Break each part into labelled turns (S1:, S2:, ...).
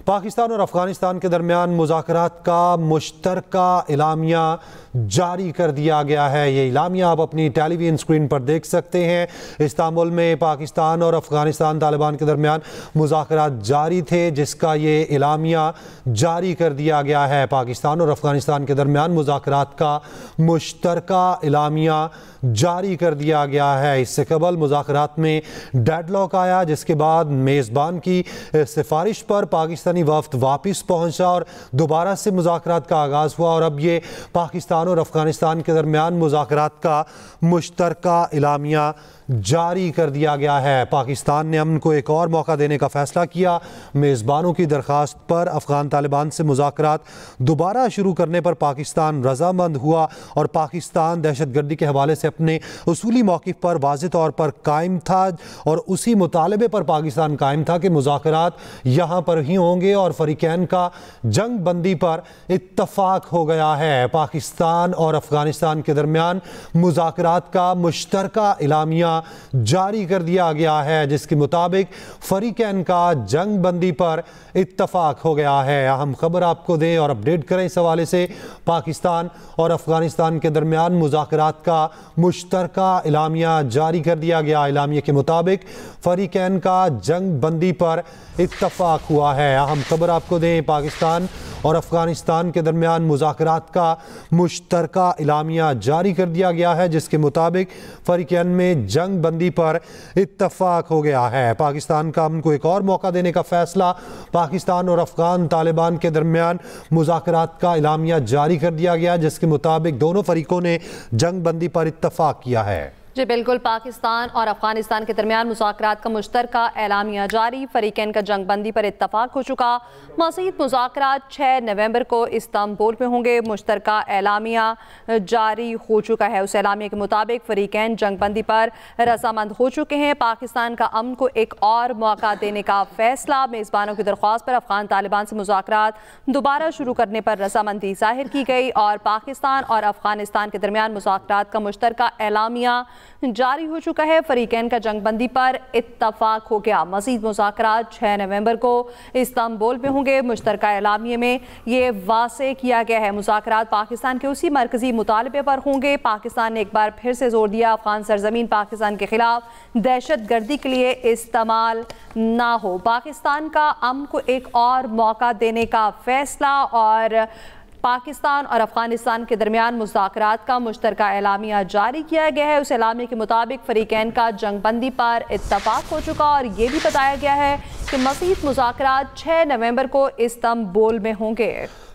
S1: पाकिस्तान और अफगानिस्तान के दरमियान मुज़ाकरात का मुश्तरका एलामिया जारी कर दिया गया है। ये एलामिया आप अपनी टेलीविजन स्क्रीन पर देख सकते हैं। इस्तांबुल में पाकिस्तान और अफगानिस्तान तालिबान के दरमियान मुज़ाकरात जारी थे, जिसका ये एलामिया जारी कर दिया गया है। पाकिस्तान और अफगानिस्तान के दरमियान मुज़ाकरात का मुश्तरका एलामिया जारी कर दिया गया है। इससे कबल मुज़ाकरात में डेडलॉक आया, जिसके बाद मेज़बान की सिफारिश पर पाकिस्तानी वफ़द वापस पहुंचा और दोबारा से मुज़ाकरात का आगाज़ हुआ और अब ये पाकिस्तान और अफगानिस्तान के दरमियान मुज़ाकरात का मुश्तरका एलामिया जारी कर दिया गया है। पाकिस्तान ने अमन को एक और मौका देने का फैसला किया। मेज़बानों की दरख्वास्त पर अफगान तालिबान से मुज़ाकरात दोबारा शुरू करने पर पाकिस्तान रजामंद हुआ और पाकिस्तान दहशतगर्दी के हवाले से अपने उसूली मौक़िफ़ पर वाज़ेह तौर पर कायम था और उसी मुतालबे पर पाकिस्तान कायम था कि मुज़ाकरात यहाँ पर ही होंगे और फ़रीक़ैन का जंग बंदी पर इत्तफ़ाक़ हो गया है। पाकिस्तान और अफगानिस्तान के दरमियान मुज़ाकरात का मुश्तरका एलामिया जारी कर दिया गया है, जिसके मुताबिक फ़रीक़ैन का जंग बंदी पर इत्तफ़ाक़ हो गया है। अहम खबर आपको दें और अपडेट करें इस हवाले से। पाकिस्तान और अफगानिस्तान के दरमियान मुज़ाकरात का मुश्तरका एलामिया जारी कर दिया गया। एलामिया के मुताबिक फ़रीक़ैन का जंग बंदी पर इत्तफ़ाक़ हुआ है। अहम खबर आपको दें, पाकिस्तान और अफगानिस्तान के दरमियान मुज़ाकरात का मुश्तरका एलामिया जारी कर दिया गया है, जिसके मुताबिक फ़रीक़ैन में जंग बंदी पर इत्तफ़ाक़ हो गया है। पाकिस्तान का अमन को एक और मौका देने का फ़ैसला। पाकिस्तान और अफगान तालिबान के दरमियान मुज़ाकरात का एलामिया जारी कर दिया गया, जिसके मुताबिक दोनों फ़रीक़ों ने जंग बंदी पर इत्तफ़ाक़ किया है।
S2: जी बिल्कुल, पाकिस्तान और अफगानिस्तान के दरमियान मुज़ाकरात का मुश्तरका एलामिया जारी। फ़रीक़ैन का जंग बंदी पर इत्तफ़ाक़ हो चुका। मज़ीद मुज़ाकरात 6 नवंबर को इस्तांबुल में होंगे। मुश्तरका एलामिया जारी हो चुका है। उस एलामिया के मुताबिक फ़रीक़ैन जंग बंदी पर रज़ामंद हो चुके हैं। पाकिस्तान का अमन को एक और मौका देने का फ़ैसला। मेज़बानों की दरख्वास्त पर अफगान तालिबान से मुज़ाकरात दोबारा शुरू करने पर रज़ामंदी ज़ाहिर की गई और पाकिस्तान और अफगानिस्तान के दरमियान मुज़ाकरात का मुश्तरका एलामिया जारी हो चुका है। फ़रीक़ैन का जंग बंदी पर इत्तफ़ाक़ हो गया। मज़ीद मुज़ाकरात 6 नवंबर को इस्तांबुल में होंगे। मुश्तरका एलामिया में ये वाज़ेह किया गया है मुज़ाकरात पाकिस्तान के उसी मरकज़ी मुतालबे पर होंगे। पाकिस्तान ने एक बार फिर से जोर दिया, अफ़गान सरज़मीन पाकिस्तान के ख़िलाफ़ दहशतगर्दी के लिए इस्तेमाल ना हो। पाकिस्तान का अमन को एक और मौका देने का फ़ैसला और पाकिस्तान और अफगानिस्तान के दरमियान मुज़ाकरात का मुश्तरका एलामिया जारी किया गया है। उस एलामिया के मुताबिक फ़रीक़ैन का जंग बंदी पर इत्तफ़ाक़ हो चुका और ये भी बताया गया है कि मज़ीद मुज़ाकरात 6 नवंबर को इस्तांबुल में होंगे।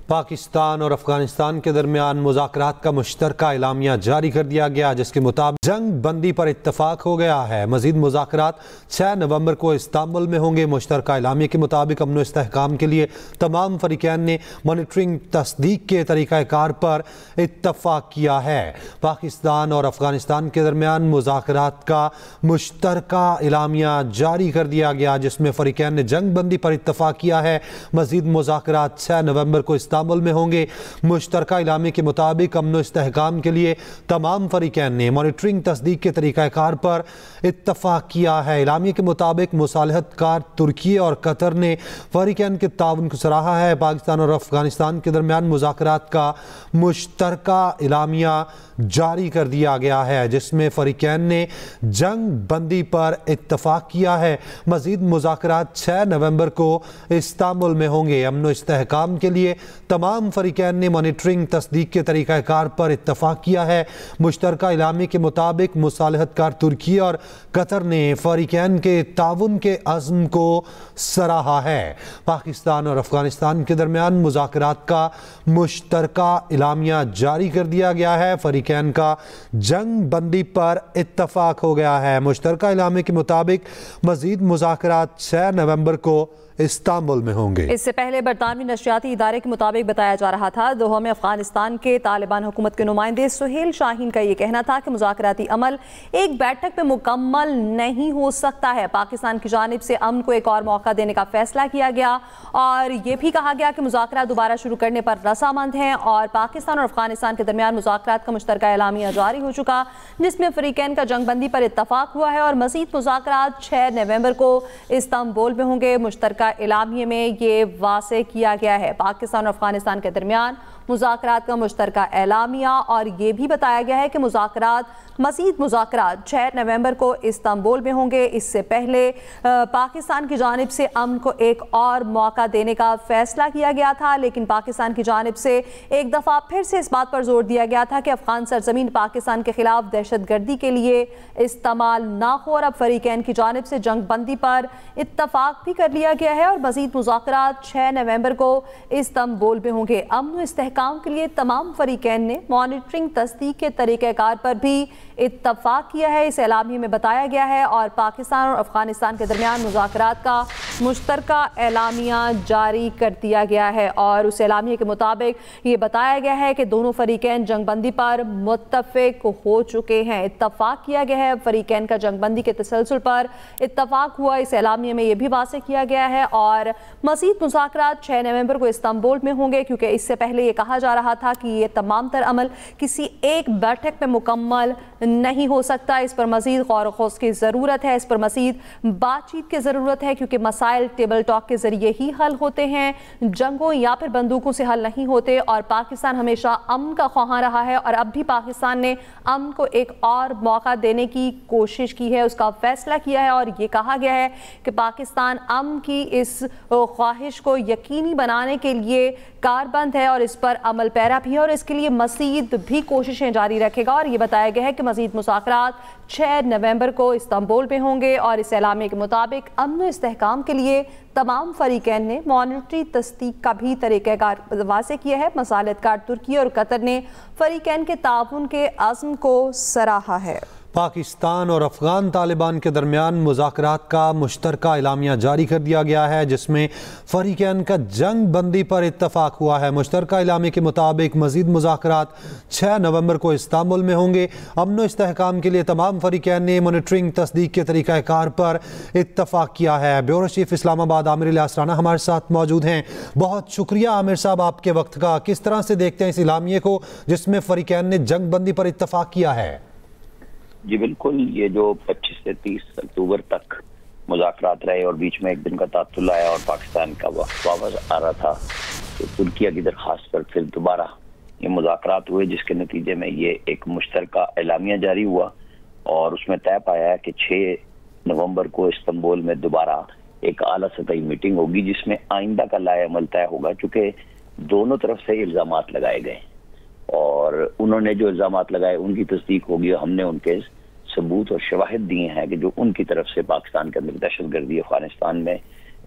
S1: पाकिस्तान और अफगानिस्तान के दरमियान मुज़ाकरात का मुश्तरका एलामिया जारी कर दिया गया, जिसके मुताबिक जंग बंदी पर इत्तफ़ाक़ हो गया है। मज़ीद मुज़ाकरात 6 नवंबर को इस्तांबुल में होंगे। मुश्तरका एलामिया के मुताबिक अमन व इस्तेहकाम के लिए तमाम फ़रीक़ैन ने मॉनिटरिंग तस्दीक के तरीक़ाकार पर इत्तफ़ाक़ किया है। पाकिस्तान और अफगानिस्तान के दरमियान मुज़ाकरात का मुश्तरका एलामिया जारी कर दिया गया, जिसमें फ़रीक़ैन ने जंग बंदी पर इत्तफ़ाक़ किया है। मज़ीद मुज़ाकरात 6 नवंबर को इस्तांबुल में होंगे। मुश्तरका एलामिया के मुताबिक अमन व इस्तेहकाम के लिए तमाम फ़रीक़ैन ने मॉनिटरिंग तस्दीक के तरीक़ाकार पर इत्तफ़ाक़ किया है। एलामिया के मुताबिक मुसालहतकार तुर्की और कतर ने फ़रीक़ैन के ताउन को सराहा है। पाकिस्तान और अफगानिस्तान के दरमियान मुज़ाकरात का मुश्तरका एलामिया जारी कर दिया गया है, जिसमें फ़रीक़ैन ने जंग बंदी पर इत्तफ़ाक़ किया है। मज़ीद मुज़ाकरात 6 नवंबर को इस्तांबुल में होंगे। अमन व इस्तेहकाम के लिए तमाम फ़रीक़ैन ने मॉनिटरिंग तस्दीक के तरीक़ाकार पर इत्तफ़ाक़ किया है। मुश्तरका एलामिया के मुताबिक मुसालहतकार तुर्की और कतर ने फ़रीक़ैन के ताउन के अज़्म को सराहा है। पाकिस्तान और अफगानिस्तान के दरमियान मुज़ाकरात का मुश्तरका एलामिया जारी कर दिया गया है। फ़रीक़ैन का जंग बंदी पर इत्तफ़ाक़ हो गया है। मुश्तरका एलामिया के मुताबिक मज़ीद मुज़ाकरात 6 नवंबर को इस्तांबुल में होंगे।
S2: इससे पहले बरतानवी नशरियाती इदारे के मुताबिक बताया जा रहा था, दोहा में अफगानिस्तान के तालिबान हुकूमत के नुमाइंदे सुहेल शाहीन का ये कहना था कि मुज़ाकराती अमल एक बैठक में मुकम्मल नहीं हो सकता है। पाकिस्तान की जानिब से अमन को एक और मौका देने का फैसला किया गया और ये भी कहा गया कि मुज़ाकरात दोबारा शुरू करने पर रज़ामंद हैं और पाकिस्तान और अफगानिस्तान के दरमियान मुज़ाकरात का मुश्तरका एलामिया जारी हो चुका, जिसमें फ़रीक़ैन का जंग बंदी पर इत्तफ़ाक़ हुआ है और मज़ीद मुज़ाकरात 6 नवंबर को इस्तांबुल में होंगे। मुश्तरका मुश्तरका एलामिये में ये वाज़ेह किया गया है। पाकिस्तान और अफगानिस्तान के दरमियान मुज़ाकरात का मुश्तरका एलामिया, और ये भी बताया गया है कि मज़ीद मुज़ाकरात 6 नवंबर को इस्तांबुल में होंगे। इससे पहले पाकिस्तान की जानिब से अमन को एक और मौका देने का फैसला किया गया था, लेकिन पाकिस्तान की जानिब से एक दफ़ा फिर से इस बात पर जोर दिया गया था कि अफगान सरजमीन पाकिस्तान के खिलाफ दहशतगर्दी के लिए इस्तेमाल ना हो, और अब फरीकैन की जानिब से जंग बंदी पर इत्तफाक भी कर लिया गया है और मज़ीद मुज़ाकरात 6 नवंबर को इस्तांबुल में होंगे। अमन इस्तेहकाम के लिए तमाम फरीकैन ने मॉनिटरिंग तस्दीक के तरीक़ेकार पर भी इत्तफाक किया है, इस एलामिये में बताया गया है। और पाकिस्तान और अफगानिस्तान के दरमियान मुज़ाकरात का मुश्तरका एलामिया जारी कर दिया गया है, और उस एलामिये के मुताबिक ये बताया गया है कि दोनों फरीकैन जंगबंदी पर मुत्तफ़िक हो चुके हैं। इत्तफाक किया गया है, फरीकैन का जंगबंदी के तसलसल पर इत्तफाक हुआ, इस एलामिये में यह भी वाज़ेह किया गया है। और मज़ीद मुज़ाकरात 6 नवंबर को इस्तांबुल में होंगे, क्योंकि इससे पहले ये कहा जा रहा था कि ये तमाम तर अमल किसी एक बैठक में मुकम्मल नहीं हो सकता, इस पर मज़ीद गौर ख़ौस की ज़रूरत है, इस पर मज़ीद बातचीत की ज़रूरत है, क्योंकि मसाइल टेबल टॉक के ज़रिए ही हल होते हैं, जंगों या फिर बंदूकों से हल नहीं होते। और पाकिस्तान हमेशा अमन का ख्वाहां रहा है, और अब भी पाकिस्तान ने अमन को एक और मौका देने की कोशिश की है, उसका फैसला किया है, और ये कहा गया है कि पाकिस्तान अमन की इस ख्वाहिश को यकीनी बनाने के लिए कारबंद है और इस पर अमल पैरा भी है, और इसके लिए मज़ीद भी कोशिशें जारी रखेगा। और ये बताया गया है कि मज़ीद मुज़ाकरात 6 नवंबर को इस्तांबुल में होंगे, और इस एलामिये के मुताबिक अमन इस्तेहकाम के लिए तमाम फरीकैन ने मॉनिटरी तस्दीक का भी तरीक़ाकार वाज़ेह किया है। मसालतकार तुर्की और कतर ने फरीकैन के ताउन के अज़्म को सराहा है।
S1: पाकिस्तान और अफगान तालिबान के दरमियान मुज़ाकरात का मुश्तरका एलामिया जारी कर दिया गया है, जिसमें फरीकैन का जंग बंदी पर इत्तफाक हुआ है। मुश्तरका एलामिया के मुताबिक मज़ीद मुज़ाकरात 6 नवंबर को इस्तांबुल में होंगे। अमन इस्तेहकाम के लिए तमाम फरीकैन ने मॉनिटरिंग तस्दीक के तरीक़ाकार पर इत्तफाक किया है। ब्यूरो चीफ इस्लामाबाद आमिर इलियास राना हमारे साथ मौजूद हैं। बहुत शुक्रिया आमिर साहब आपके वक्त का। किस तरह से देखते हैं इस एलामिये को जिसमें फरीकैन ने जंग बंदी पर इत्तफाक किया है?
S3: जी बिल्कुल, ये जो 25 से 30 अक्टूबर तक मुज़ाकरात रहे और बीच में एक दिन का तातुल आया और पाकिस्तान का वापस आ रहा था, तो तुर्की की दरख्वास्त पर फिर दोबारा ये मुज़ाकरात हुए, जिसके नतीजे में ये एक मुश्तरका एलामिया जारी हुआ और उसमें तय पाया है कि 6 नवंबर को इस्तांबुल में दोबारा एक आला सतही मीटिंग होगी, जिसमें आइंदा का लाए अमल तय होगा। चूँकि दोनों तरफ से इल्ज़ामात लगाए गए और उन्होंने जो इल्ज़ामात लगाए उनकी तस्दीक होगी, हमने उनके सबूत और शवाहिद दिए हैं कि जो उनकी तरफ से पाकिस्तान के अंदर दहशतगर्दी अफगानिस्तान में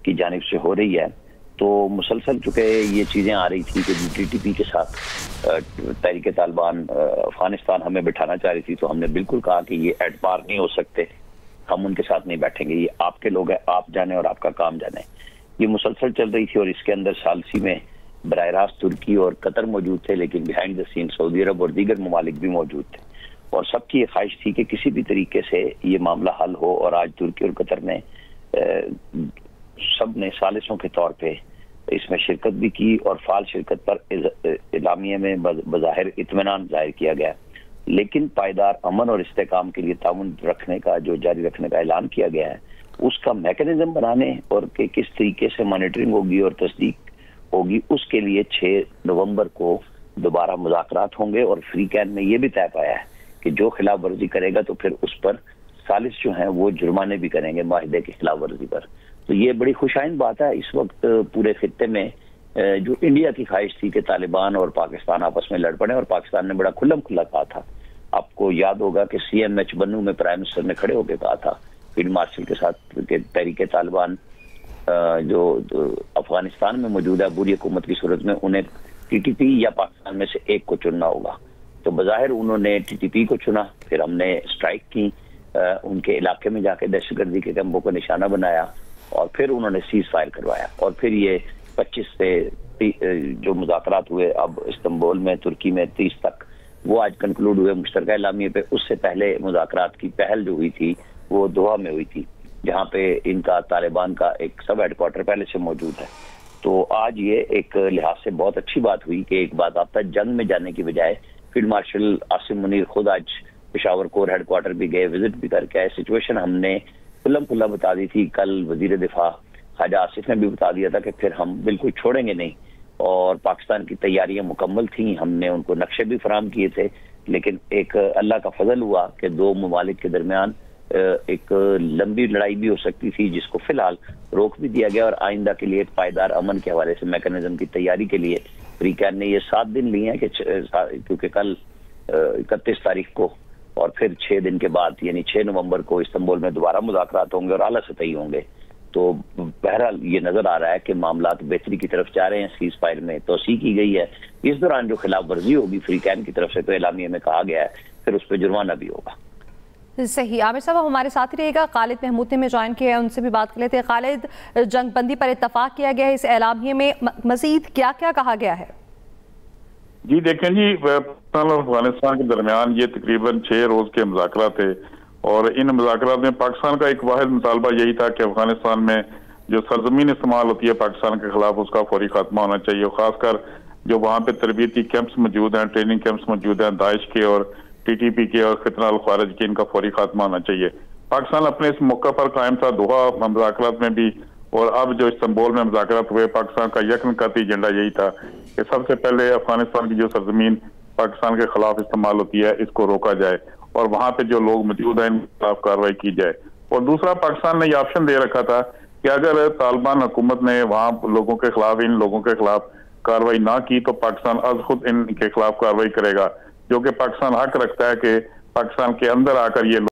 S3: की जानिब से हो रही है। तो मुसलसल चूँकि ये चीज़ें आ रही थी कि TTP के साथ तहरीक तालिबान अफगानिस्तान हमें बिठाना चाह रही थी, तो हमने बिल्कुल कहा कि ये एट पार नहीं हो सकते, हम उनके साथ नहीं बैठेंगे, ये आपके लोग हैं, आप जाने और आपका काम जाने। ये मुसलसल चल रही थी और इसके अंदर सालसी में बराह रास्त तुर्की और कतर मौजूद थे, लेकिन बिहाइंड द सीन सऊदी अरब और दीगर ममालिक भी मौजूद थे और सबकी ये ख्वाहिश थी कि किसी भी तरीके से ये मामला हल हो। और आज तुर्की और कतर ने सब ने सालिसों के तौर पे इसमें शिरकत भी की और फाल शिरकत पर इलामिये में बज़ाहिर इत्मीनान जाहिर किया गया। लेकिन पायदार अमन और इस्तेहकाम के लिए ताउन रखने का जो जारी रखने का ऐलान किया गया है, उसका मैकेनिज्म बनाने और कि किस तरीके से मॉनिटरिंग होगी और तस्दीक होगी, उसके लिए 6 नवंबर को दोबारा मुज़ाकरात होंगे। और फरीकैन ने यह भी तय पाया है कि जो खिलाफ वर्जी करेगा तो फिर उस पर सालिस जो हैं वो जुर्माने भी करेंगे माहिदे की खिलाफ वर्जी पर। तो ये बड़ी खुशाइन बात है इस वक्त पूरे खित्ते में, जो इंडिया की ख्वाहिश थी कि तालिबान और पाकिस्तान आपस में लड़ पड़े, और पाकिस्तान ने बड़ा खुल्लम खुल्ला कहा था। आपको याद होगा कि CMH बन्नू में प्राइम मिनिस्टर ने खड़े होकर कहा था फील्ड मार्शल के साथ कि तहरीक तालिबान जो अफगानिस्तान में मौजूद है बुरी हुकूमत की सूरत में, उन्हें TTP या पाकिस्तान में से एक को चुनना होगा। तो बज़ाहिर उन्होंने TTP को चुना, फिर हमने स्ट्राइक की, उनके इलाके में जाके दहशतगर्दी के कैंपों को निशाना बनाया और फिर उन्होंने सीज फायर करवाया। और फिर ये 25 से जो मुज़ाकरात हुए अब इस्तांबुल में तुर्की में 30 तक, वो आज कंक्लूड हुए मुश्तरका एलामिये पे। उससे पहले मुज़ाकरात की पहल जो हुई थी वो दोहा में हुई थी, जहाँ पे इनका तालिबान का एक सब हेडक्वार्टर पहले से मौजूद है। तो आज ये एक लिहाज से बहुत अच्छी बात हुई कि एक बाज़ाब्ता जंग में जाने की बजाय फील्ड मार्शल आसिम मुनीर खुद आज पेशावर कोर हेडक्वार्टर भी गए, विजिट भी करके आए। सिचुएशन हमने खुल्लम खुल्ला बता दी थी। कल वजीर दिफा ख्वाजा आसिफ ने भी बता दिया था कि फिर हम बिल्कुल छोड़ेंगे नहीं, और पाकिस्तान की तैयारियां मुकम्मल थी, हमने उनको नक्शे भी फराहम किए थे। लेकिन एक अल्लाह का फजल हुआ कि दो ममालिक के दरमियान एक लंबी लड़ाई भी हो सकती थी, जिसको फिलहाल रोक भी दिया गया, और आइंदा के लिए पायदार अमन के हवाले से मैकेनिज्म की तैयारी के लिए फ्रीकैन ने ये 7 दिन लिए हैं कि क्योंकि कल 31 तारीख को और फिर 6 दिन के बाद यानी 6 नवंबर को इस्तांबुल में दोबारा मुज़ाकरात होंगे और आला सतही होंगे। तो बहरहाल ये नजर आ रहा है कि मामलात बेहतरी की तरफ जा रहे हैं, सीज फायर में तोसी की गई है। इस दौरान जो खिलाफ वर्जी होगी फ्रीकैन की तरफ से तो एलामिया में कहा गया है फिर उस पर जुर्माना भी होगा।
S2: सही, आमिर साहब हमारे साथ ही रहेगा। खालिद महमूद ने ज्वाइन किया है, उनसे भी बात कर लेते हैं। खालिद, जंगबंदी पर इत्तफाक किया गया है, इस एलामिया में मजीद क्या क्या कहा गया है?
S4: जी देखें जी, पाकिस्तान और अफगानिस्तान के दरमियान ये तकरीबन 6 रोज के मुज़ाकरात थे, और इन मुज़ाकरात में पाकिस्तान का एक वाहिद मुतालबा यही था कि अफगानिस्तान में जो सरजमीन इस्तेमाल होती है पाकिस्तान के खिलाफ उसका फौरी खात्मा होना चाहिए। खासकर जो वहाँ पे तरबियती कैंप्स मौजूद हैं, ट्रेनिंग कैंप्स मौजूद हैं दाइश के और TTP के और खितना अल खारिज के, इनका फौरी खात्मा होना चाहिए। पाकिस्तान अपने इस मौका पर कायम था, दोहा मुज़ाकरात में भी और अब जो इस्तांबुल में मुज़ाकरात हुए, पाकिस्तान का यकनकाती एजेंडा यही था कि सबसे पहले अफगानिस्तान की जो सरजमीन पाकिस्तान के खिलाफ इस्तेमाल होती है इसको रोका जाए और वहां पे जो लोग मौजूद हैं इनके खिलाफ कार्रवाई की जाए। और दूसरा, पाकिस्तान ने यह ऑप्शन दे रखा था कि अगर तालिबान हुकूमत ने वहां लोगों के खिलाफ, इन लोगों के खिलाफ कार्रवाई ना की तो पाकिस्तान आज खुद इनके खिलाफ कार्रवाई करेगा, जो कि पाकिस्तान हक रखता है कि पाकिस्तान के अंदर आकर ये